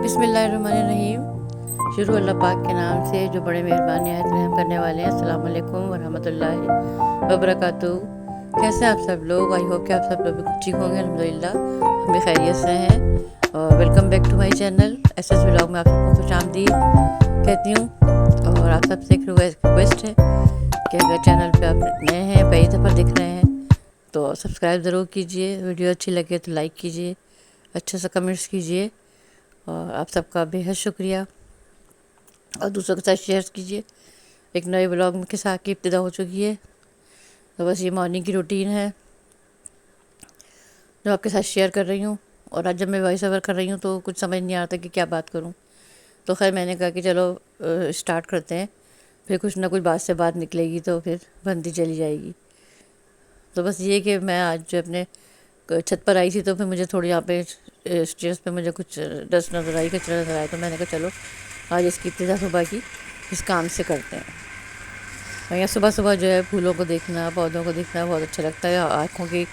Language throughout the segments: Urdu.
بسم اللہ الرحمن الرحیم۔ شروع اللہ پاک کے نام سے جو بڑے مہربان نہایت رحم کرنے والے ہیں۔ السلام علیکم ورحمۃ اللہ وبرکاتہ۔ کیسے ہیں آپ سب لوگ؟ آئی ہوپ کہ آپ سب لوگ ٹھیک ہوں گے، الحمدللہ ہم بھی خیریت سے ہیں۔ اور welcome back to my channel S S vlog میں آپ سب کو خوش آمدید کہتی ہوں۔ اور آپ سب سے ایک ریکویسٹ ہے کہ اگر چینل پہ آپ نئے ہیں، پہلی دفعہ دیکھ رہے ہیں، تو سبسکرائب ضرور کیجیے، ویڈیو اچھی لگے تو لائک کیجیے، اچھے سے کمنٹس کیجیے، اور آپ سب کا بے حد شکریہ۔ اور دوسروں کے ساتھ شیئر کیجیے۔ ایک نئے بلاگ کے ساتھ کی ابتدا ہو چکی ہے، تو بس یہ مارننگ کی روٹین ہے جو آپ کے ساتھ شیئر کر رہی ہوں۔ اور آج جب میں وائس اوور کر رہی ہوں تو کچھ سمجھ نہیں آتا کہ کیا بات کروں، تو خیر میں نے کہا کہ چلو اسٹارٹ کرتے ہیں، پھر کچھ نہ کچھ بات سے بات نکلے گی تو پھر بنتی چلی جائے گی۔ تو بس یہ کہ میں آج جو اپنے چھت پر آئی تھی تو پھر مجھے تھوڑی یہاں پہ اسٹیئرس پہ مجھے کچھ ڈسٹ نظر آئی، کچرا نظر آیا، تو میں نے کہا چلو آج اس کی ابتدا صبح کی اس کام سے کرتے ہیں۔ اور یہاں صبح صبح جو ہے پھولوں کو دیکھنا، پودوں کو دیکھنا بہت اچھا لگتا ہے، اور آنکھوں کی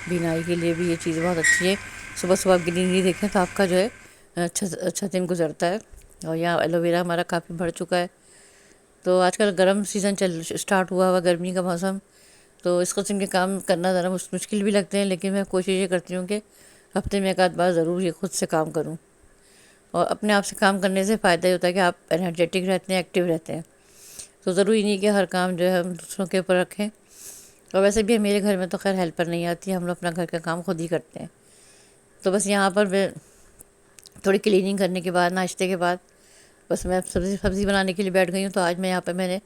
بینائی کے لیے بھی یہ چیز بہت اچھی ہے۔ صبح صبح آپ گرینری دیکھیں تو آپ کا جو ہے اچھا دن گزرتا ہے۔ اور یہاں ایلو ویرا ہمارا کافی بڑھ چکا ہے، تو آج کل گرم سیزن اسٹارٹ ہوا ہوا، گرمی کا موسم، تو اس قسم کے کام کرنا ذرا مشکل بھی لگتے ہیں، لیکن میں کوشش یہ کرتی ہوں کہ ہفتے میں ایک آدھ بار ضرور یہ خود سے کام کروں۔ اور اپنے آپ سے کام کرنے سے فائدہ یہ ہوتا ہے کہ آپ انرجیٹک رہتے ہیں، ایکٹیو رہتے ہیں، تو ضروری نہیں کہ ہر کام جو ہے ہم دوسروں کے اوپر رکھیں۔ اور ویسے بھی میرے گھر میں تو خیر ہیلپر نہیں آتی، ہم لوگ اپنا گھر کا کام خود ہی کرتے ہیں۔ تو بس یہاں پر میں تھوڑی کلیننگ کرنے کے بعد، ناشتے کے بعد، بس میں سبزی بنانے کے لیے بیٹھ گئی ہوں۔ تو آج میں یہاں پہ میں نے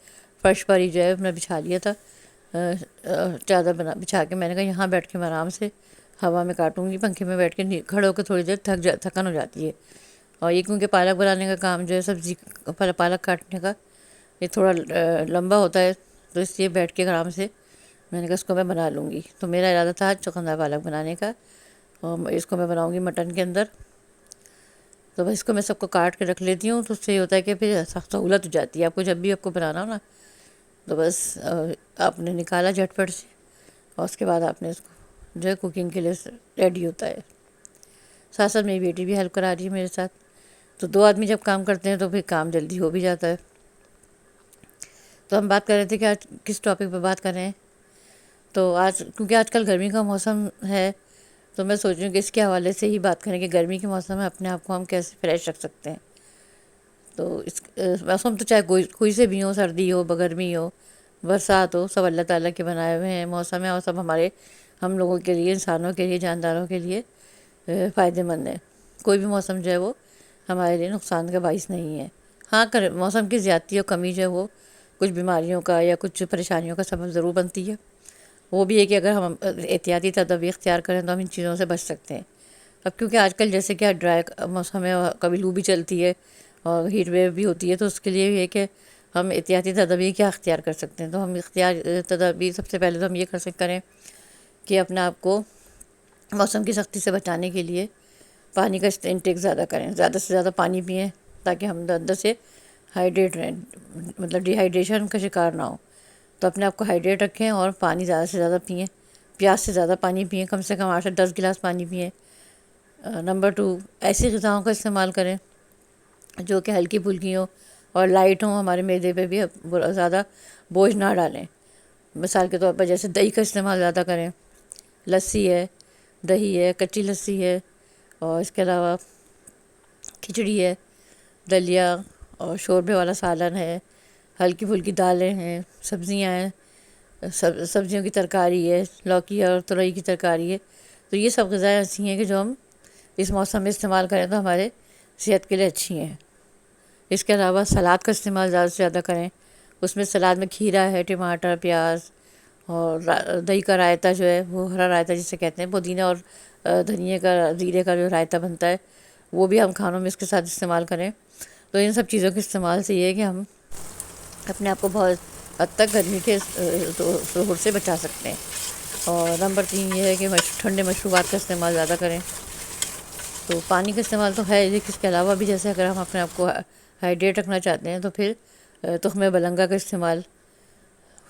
فرش پر ہی جو ہے میں بچھا لیا تھا چادر بچھا کے، میں نے کہا یہاں بیٹھ کے میں آرام سے ہوا میں کاٹوں گی، پنکھے میں بیٹھ کے کھڑے ہو کے تھوڑی دیر تھکن ہو جاتی ہے۔ اور یہ کیونکہ پالک بنانے کا کام جو ہے، سبزی پالک کاٹنے کا یہ تھوڑا لمبا ہوتا ہے، تو اس لیے بیٹھ کے آرام سے میں نے کہا اس کو میں بنا لوں گی۔ تو میرا ارادہ تھا آج چقندر پالک بنانے کا، اور اس کو میں بناؤں گی مٹن کے اندر۔ تو بس اس کو میں سب کو کاٹ کے رکھ لیتی ہوں، تو اس سے یہ ہوتا ہے کہ پھر سہولت ہو جاتی ہے آپ کو، جب بھی آپ کو بنانا ہو نا، تو بس آپ نے نکالا جھٹ پٹ سے، اور اس کے بعد آپ نے اس کو جو ہے کوکنگ کے لیے ریڈی ہوتا ہے۔ ساتھ ساتھ میری بیٹی بھی ہیلپ کرا رہی ہے میرے ساتھ، تو دو آدمی جب کام کرتے ہیں تو پھر کام جلدی ہو بھی جاتا ہے۔ تو ہم بات کر رہے تھے کہ آج کس ٹاپک پہ بات کر رہے ہیں، تو آج کیونکہ آج کل گرمی کا موسم ہے، تو میں سوچ رہی ہوں کہ اس کے حوالے سے ہی بات کریں کہ گرمی کے موسم میں اپنے آپ کو ہم کیسے فریش رکھ سکتے ہیں۔ تو اس موسم تو چاہے کوئی سے بھی ہو، سردی ہو، گرمی ہو، برسات ہو، سب اللہ تعالیٰ کے بنائے ہوئے ہیں موسم ہے، اور سب ہم لوگوں کے لیے، انسانوں کے لیے، جانداروں کے لیے فائدہ مند ہے۔ کوئی بھی موسم جو ہے وہ ہمارے لیے نقصان کا باعث نہیں ہے۔ ہاں، موسم کی زیادتی اور کمی جو ہے وہ کچھ بیماریوں کا یا کچھ پریشانیوں کا سبب ضرور بنتی ہے۔ وہ بھی ہے کہ اگر ہم احتیاطی تدابیر اختیار کریں تو ہم ان چیزوں سے بچ سکتے ہیں۔ اب کیونکہ آج کل جیسے کہ ڈرائی موسم ہے، اور کبھی لو بھی چلتی ہے اور ہیٹ ویو بھی ہوتی ہے، تو اس کے لیے یہ ہے کہ ہم احتیاطی تدابیر کیا اختیار کر سکتے ہیں۔ تو ہم تدابیر سب سے پہلے تو ہم یہ کریں کہ اپنے آپ کو موسم کی سختی سے بچانے کے لیے پانی کا انٹیک زیادہ کریں، زیادہ سے زیادہ پانی پئیں، تاکہ ہم اندر سے ہائیڈریٹ رہیں، مطلب ڈی ہائیڈریشن کا شکار نہ ہو۔ تو اپنے آپ کو ہائیڈریٹ رکھیں اور پانی زیادہ سے زیادہ پئیں، پیاس سے زیادہ پانی پئیں، کم سے کم 8 سے 10 گلاس پانی پئیں۔ نمبر 2، ایسی غذاؤں کا استعمال کریں جو کہ ہلکی پھلکی ہوں اور لائٹ ہوں، ہمارے معدے پہ بھی زیادہ بوجھ نہ ڈالیں۔ مثال کے طور پر جیسے دہی کا استعمال زیادہ کریں، لسی ہے، دہی ہے، کچی لسی ہے، اور اس کے علاوہ کھچڑی ہے، دلیا اور شوربے والا سالن ہے، ہلکی پھلکی دالیں ہیں، سبزیاں ہیں، سبزیوں کی ترکاری ہے، لوکی اور ترئی کی ترکاری ہے۔ تو یہ سب غذائیں ایسی ہیں کہ جو ہم اس موسم میں استعمال کریں تو ہمارے صحت کے لیے اچھی ہیں۔ اس کے علاوہ سلاد کا استعمال زیادہ سے زیادہ کریں، اس میں سلاد میں کھیرا ہے، ٹماٹر، پیاز، اور دہی کا رائتہ جو ہے وہ ہرا رائتہ جسے کہتے ہیں، پودینہ اور دھنیے کا، زیرے کا جو رائتہ بنتا ہے، وہ بھی ہم کھانوں میں اس کے ساتھ استعمال کریں۔ تو ان سب چیزوں کے استعمال سے یہ ہے کہ ہم اپنے آپ کو بہت حد تک گرمی کے ظہور سے بچا سکتے ہیں۔ اور نمبر 3 یہ ہے کہ ٹھنڈے مشروبات کا استعمال زیادہ کریں۔ تو پانی کا استعمال تو ہے، لیکن اس کے علاوہ بھی جیسے اگر ہم اپنے آپ کو ہائیڈریٹ رکھنا چاہتے ہیں تو پھر تخم بلنگا کا استعمال،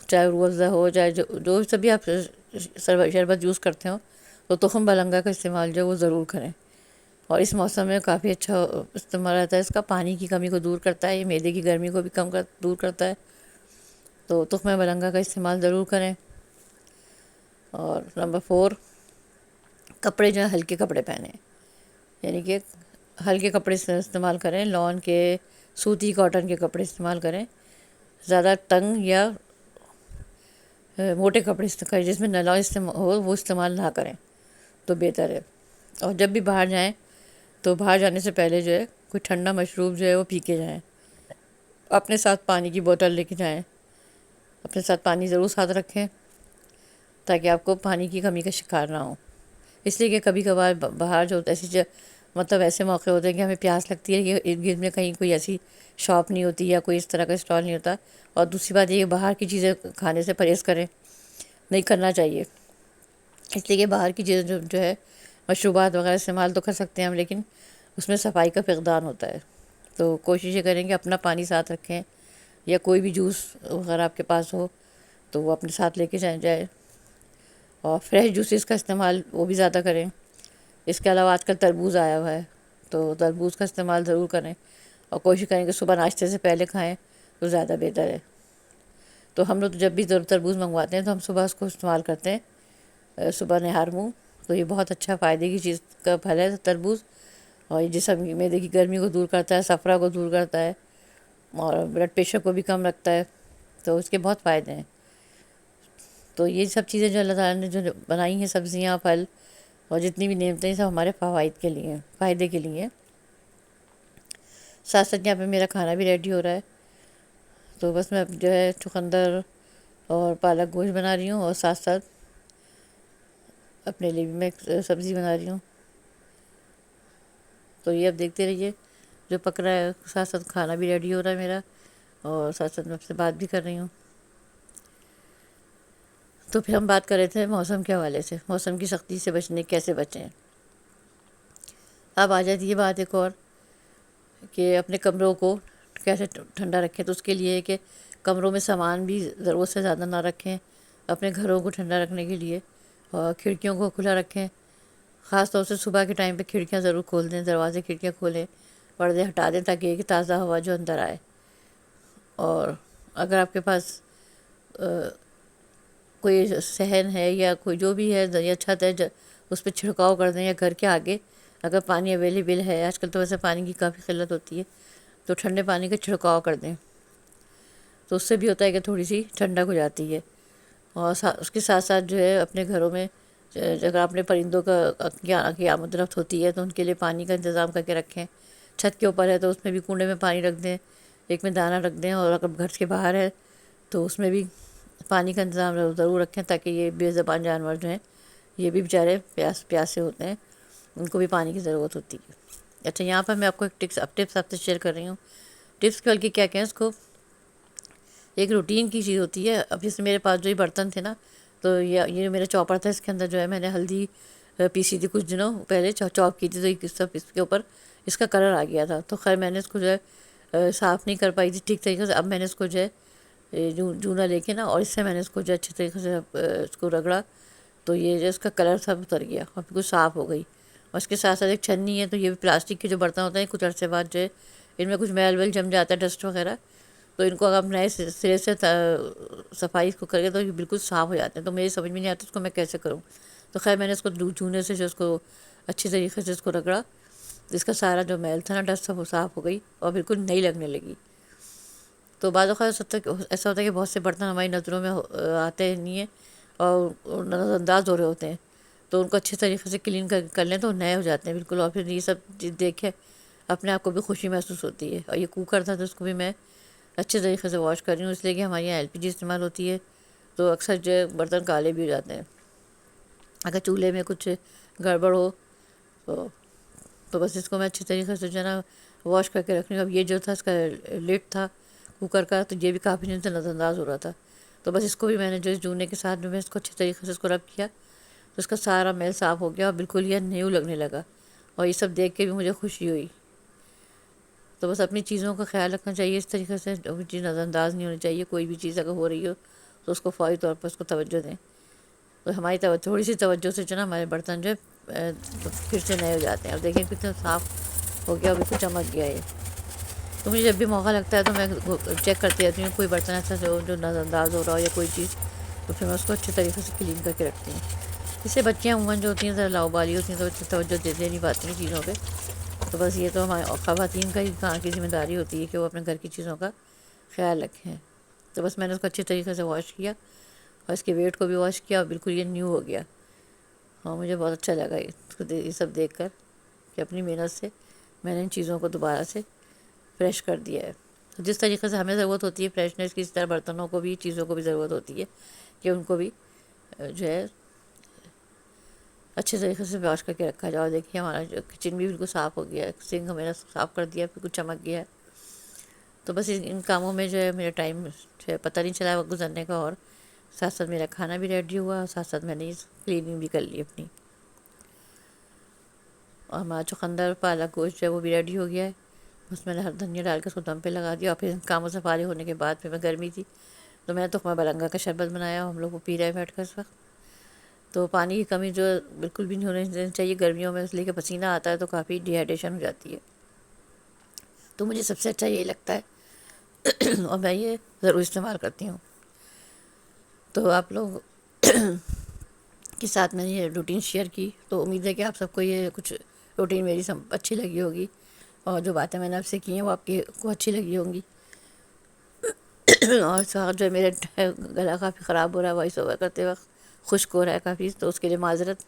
چاہے روح افزا ہو، چاہے جو سبھی آپ شربت یوز کرتے ہو، تو تخم بلنگا کا استعمال جو ہے وہ ضرور کریں۔ اور اس موسم میں کافی اچھا استعمال رہتا ہے اس کا، پانی کی کمی کو دور کرتا ہے، یہ معدے کی گرمی کو بھی دور کرتا ہے۔ تو تخمہ مرنگا کا استعمال ضرور کریں۔ اور نمبر 4، کپڑے جو ہیں ہلکے کپڑے پہنیں، یعنی کہ ہلکے کپڑے سے استعمال کریں، لون کے، سوتی کاٹن کے کپڑے استعمال کریں، زیادہ تنگ یا موٹے کپڑے کریں جس میں نلان ہو وہ استعمال نہ کریں تو بہتر ہے۔ اور جب بھی باہر جائیں تو باہر جانے سے پہلے جو ہے کوئی ٹھنڈا مشروب جو ہے وہ پی کے جائیں، اپنے ساتھ پانی کی بوتل لے کے جائیں، اپنے ساتھ پانی ضرور ساتھ رکھیں تاکہ آپ کو پانی کی کمی کا شکار نہ ہو۔ اس لیے کہ کبھی کبھار باہر جو مطلب ایسے موقع ہوتے ہیں کہ ہمیں پیاس لگتی ہے، کہ ارد گرد میں کہیں کوئی ایسی شاپ نہیں ہوتی یا کوئی اس طرح کا اسٹال نہیں ہوتا۔ اور دوسری بات یہ کہ باہر کی چیزیں کھانے سے پرہیز کریں، نہیں کرنا چاہیے، اس لیے کہ باہر کی چیزیں جو ہے مشروبات وغیرہ استعمال تو کر سکتے ہیں ہم، لیکن اس میں صفائی کا فقدان ہوتا ہے۔ تو کوشش یہ کریں کہ اپنا پانی ساتھ رکھیں، یا کوئی بھی جوس وغیرہ آپ کے پاس ہو تو وہ اپنے ساتھ لے کے جائے۔ اور فریش جوسز کا استعمال وہ بھی زیادہ کریں۔ اس کے علاوہ آج کل تربوز آیا ہوا ہے تو تربوز کا استعمال ضرور کریں، اور کوشش کریں کہ صبح ناشتے سے پہلے کھائیں تو زیادہ بہتر ہے۔ تو ہم لوگ جب بھی تربوز منگواتے ہیں تو ہم صبح اس کو استعمال کرتے ہیں، صبح نہار منہ۔ تو یہ بہت اچھا فائدے کی چیز کا پھل ہے تربوز، اور یہ جسم معدے کی گرمی کو دور کرتا ہے، صفرا کو دور کرتا ہے، اور بلڈ پریشر کو بھی کم رکھتا ہے، تو اس کے بہت فائدے ہیں۔ تو یہ سب چیزیں جو اللہ تعالیٰ نے جو بنائی ہیں، سبزیاں، پھل اور جتنی بھی نعمتیں، سب ہمارے فوائد کے لیے ہیں، فائدے کے لیے ہیں۔ ساتھ ساتھ یہاں پہ میرا کھانا بھی ریڈی ہو رہا ہے، تو بس میں جو ہے چقندر اور پالک گوشت بنا رہی ہوں، اور ساتھ ساتھ اپنے لیے بھی میں ایک سبزی بنا رہی ہوں۔ تو یہ اب دیکھتے رہیے جو پک رہا ہے، ساتھ ساتھ کھانا بھی ریڈی ہو رہا ہے میرا، اور ساتھ ساتھ میں آپ سے بات بھی کر رہی ہوں۔ تو پھر ہم بات کر رہے تھے موسم کے حوالے سے، موسم کی سختی سے کیسے بچیں۔ اب آ جاتی ہے بات ایک اور کہ اپنے کمروں کو کیسے ٹھنڈا رکھیں۔ تو اس کے لیے کہ کمروں میں سامان بھی ضرورت سے زیادہ نہ رکھیں، اپنے گھروں کو ٹھنڈا رکھنے کے لیے، اور کھڑکیوں کو کھلا رکھیں، خاص طور سے صبح کے ٹائم پہ کھڑکیاں ضرور کھول دیں، دروازے کھڑکیاں کھولیں، پردے ہٹا دیں تاکہ یہ کہ تازہ ہوا جو اندر آئے۔ اور اگر آپ کے پاس کوئی صحن ہے یا کوئی جو بھی ہے یا چھت ہے، اس پہ چھڑکاؤ کر دیں، یا گھر کے آگے اگر پانی اویلیبل ہے، آج کل تو ویسے پانی کی کافی قلت ہوتی ہے، تو ٹھنڈے پانی کا چھڑکاؤ کر دیں، تو اس سے بھی ہوتا ہے کہ تھوڑی سی ٹھنڈک ہو جاتی ہے۔ اور اس کے ساتھ ساتھ جو ہے اپنے گھروں میں اگر اپنے پرندوں کی آمد و رفت ہوتی ہے تو ان کے لیے پانی کا انتظام کر کے رکھیں۔ چھت کے اوپر ہے تو اس میں بھی کنڈے میں پانی رکھ دیں، ایک میں دانہ رکھ دیں، اور اگر گھر کے باہر ہے تو اس میں بھی پانی کا انتظام ضرور رکھیں تاکہ یہ بے زبان جانور جو ہیں یہ بھی بیچارے پیاسے ہوتے ہیں، ان کو بھی پانی کی ضرورت ہوتی ہے۔ اچھا، یہاں پر میں آپ کو ایک ٹپس آپ سے شیئر کر رہی ہوں۔ ٹپس کے بلکہ کیا کہیں اس کو، ایک روٹین کی چیز ہوتی ہے۔ اب جیسے میرے پاس جو یہ برتن تھے نا، تو یہ میرا چاپر تھا، اس کے اندر جو ہے میں نے ہلدی پیسی تھی کچھ دنوں پہلے، چاپ کی تھی، تو یہ سب اس کے اوپر اس کا کلر آ گیا تھا، تو خیر میں نے اس کو جو ہے صاف نہیں کر پائی تھی ٹھیک طریقے سے۔ اب میں نے اس کو جو ہے جونا لے کے نا، اور اس سے میں نے اس کو جو اچھے طریقے سے اس کو رگڑا، تو یہ جو اس کا کلر سب اتر گیا اور بالکل صاف ہو گئی۔ اور اس کے ساتھ ساتھ ایک چھنی ہے، تو یہ بھی پلاسٹک کے جو برتن ہوتے ہیں کچھ عرصے بعد جو ہے ان میں کچھ میل ویل جم جاتا ہے، ڈسٹ وغیرہ، تو ان کو اگر آپ نئے سرے سے صفائی اس کو کر کے تو یہ بالکل صاف ہو جاتے ہیں۔ تو میری سمجھ میں نہیں آتا اس کو میں کیسے کروں، تو خیر میں نے اس کو چونے سے جو اس کو اچھی طریقے سے اس کو رگڑا، اس کا سارا جو میل تھا نا، ڈسٹ سب وہ صاف ہو گئی اور بالکل نئی لگنے لگی۔ تو بعض اوقات ایسا ہوتا ہے کہ بہت سے برتن ہماری نظروں میں آتے نہیں ہیں اور نظر انداز ہو رہے ہوتے ہیں، تو ان کو اچھے طریقے سے کلین کر لیں تو نئے ہو جاتے ہیں بالکل، اور پھر یہ سب چیز دیکھیں اپنے آپ کو بھی خوشی محسوس ہوتی ہے۔ اور یہ کوکر تھا تو اس کو بھی میں اچھے طریقے سے واش کر رہی ہوں، اس لیے کہ ہمارے یہاں LPG استعمال ہوتی ہے، تو اکثر جو ہے برتن کالے بھی ہو جاتے ہیں۔ اگر چولہے میں کچھ گڑبڑ ہو تو بس اس کو میں اچھے طریقے سے جو ہے نا واش کر کے رکھ رہی ہوں۔ اب یہ جو تھا اس کا لڈ تھا کوکر کا، تو یہ بھی کافی دن سے نظر انداز ہو رہا تھا، تو بس اس کو بھی میں نے جو اس جونے کے ساتھ میں اس کو اچھے طریقے سے اس کو رب کیا، تو اس کا سارا میل صاف ہو گیا اور بالکل یہ نیو لگنے لگا، اور یہ سب دیکھ کے بھی مجھے خوشی ہوئی۔ تو بس اپنی چیزوں کا خیال رکھنا چاہیے اس طریقے سے، کوئی چیز نظر انداز نہیں ہونی چاہیے، کوئی بھی چیز اگر ہو رہی ہو تو اس کو فوری طور پر اس کو توجہ دیں، تو ہماری تھوڑی سی توجہ سے جو ہے نا ہمارے برتن جو ہے تو پھر سے نئے ہو جاتے ہیں. اب دیکھیں کتنا صاف ہو گیا, ابھی تو چمک گیا ہے. تو مجھے جب بھی موقع لگتا ہے تو میں چیک کرتی رہتی ہوں کوئی برتن ایسا جو نظر انداز ہو رہا ہو یا کوئی چیز, تو پھر میں اس کو اچھے طریقے سے کلین کر کے رکھتی ہوں. اس سے بچیاں عموماً جو ہوتی ہیں ذرا لاؤبالی ہوتی ہیں تو توجہ دے نہیں پاتی ہیں چیزوں پہ. تو بس یہ تو ہمارے خواتین کا ہی کہاں کی ذمہ داری ہوتی ہے کہ وہ اپنے گھر کی چیزوں کا خیال رکھیں. تو بس میں نے اس کو اچھے طریقے سے واش کیا اور اس کے ویٹ کو بھی واش کیا اور بالکل یہ نیو ہو گیا. ہاں مجھے بہت اچھا لگا یہ سب دیکھ کر کہ اپنی محنت سے میں نے ان چیزوں کو دوبارہ سے فریش کر دیا ہے. جس طریقے سے ہمیں ضرورت ہوتی ہے فریشنس کی, اس طرح برتنوں کو بھی چیزوں کو بھی ضرورت ہوتی ہے کہ ان کو بھی جو ہے اچھے طریقے سے واش کر کے رکھا جائے. اور دیکھیے ہمارا جو کچن بھی بالکل صاف ہو گیا ہے, سنک میرا صاف کر دیا, بالکل چمک گیا ہے. تو بس ان کاموں میں جو ہے میرا ٹائم جو ہے پتہ نہیں چلا وقت گزرنے کا, اور ساتھ ساتھ میرا کھانا بھی ریڈی ہوا اور ساتھ ساتھ میں نے کلیننگ بھی کر لی اپنی. اور ہمارا چقندر پالک گوشت جو ہے وہ بھی ریڈی ہو گیا ہے. بس میں نے ہر دھنیا ڈال کے اس کو دم پہ لگا دیا. اور پھر کاموں سے فارغ ہونے کے بعد پھر میں گرمی تھی تو میں نے تخمہ برنگا کا شربت بنایا, ہم لوگ وہ پی رہے ہیں بیٹھ کر اس وقت. تو پانی کی کمی جو بالکل بھی نہیں ہونی چاہیے گرمیوں میں, اس لیے کہ پسینہ آتا ہے تو کافی ڈی ہائیڈریشن ہو جاتی ہے. تو مجھے سب سے اچھا یہی لگتا ہے اور میں یہ ضرور استعمال کرتی ہوں. تو آپ لوگ کے ساتھ میں نے یہ روٹین شیئر کی, تو امید ہے کہ آپ سب کو یہ کچھ روٹین میری سب اچھی لگی ہوگی, اور جو باتیں میں نے آپ سے کی ہیں وہ آپ کو اچھی لگی ہوں گی. اور ساتھ جو میرے گلا کافی خراب ہو رہا ہے وائس اوور کرتے وقت, خشک ہو رہا ہے کافی, تو اس کے لیے معذرت.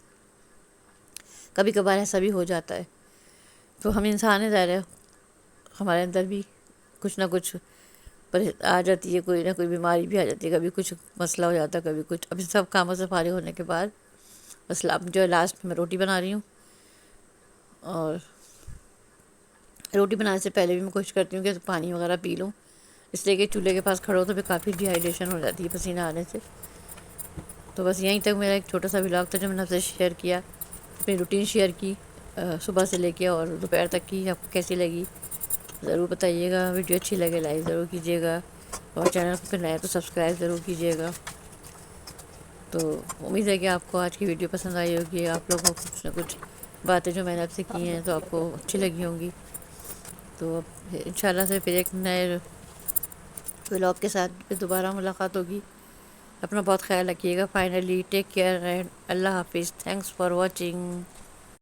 کبھی کبھار ایسا بھی ہو جاتا ہے, تو ہم انسان ہیں, ظاہر ہے ہمارے اندر بھی کچھ نہ کچھ آ جاتی ہے, کوئی نہ کوئی بیماری بھی آ جاتی ہے, کبھی کچھ مسئلہ ہو جاتا ہے, کبھی کچھ. ابھی سب کاموں سے فارغ ہونے کے بعد بس اب جو ہے لاسٹ میں روٹی بنا رہی ہوں. اور روٹی بنانے سے پہلے بھی میں کوشش کرتی ہوں کہ پانی وغیرہ پی لوں, اس لیے کہ چولہے کے پاس کھڑے ہو تو پھر کافی ڈی ہائیڈریشن ہو جاتی ہے پسینہ آنے سے. تو بس یہیں تک میرا ایک چھوٹا سا ولاگ تھا جو میں نے آپ سے شیئر کیا, اپنی روٹین شیئر کی صبح سے لے کے اور دوپہر تک کی. آپ کو کیسی لگی ضرور بتائیے گا. ویڈیو اچھی لگے لائک ضرور کیجیے گا, اور چینل پہ نئے تو سبسکرائب ضرور کیجیے گا. تو امید ہے کہ آپ کو آج کی ویڈیو پسند آئی ہوگی. آپ لوگوں کو کچھ نہ کچھ باتیں جو میں نے آپ سے کی ہیں تو آپ کو اچھی لگی ہوں گی. تو اب انشاءاللہ سے پھر ایک نئے ولاگ کے ساتھ پھر دوبارہ ملاقات ہوگی. اپنا بہت خیال رکھیے گا. فائنلی ٹیک کیئر اینڈ اللہ حافظ. Thanks for watching.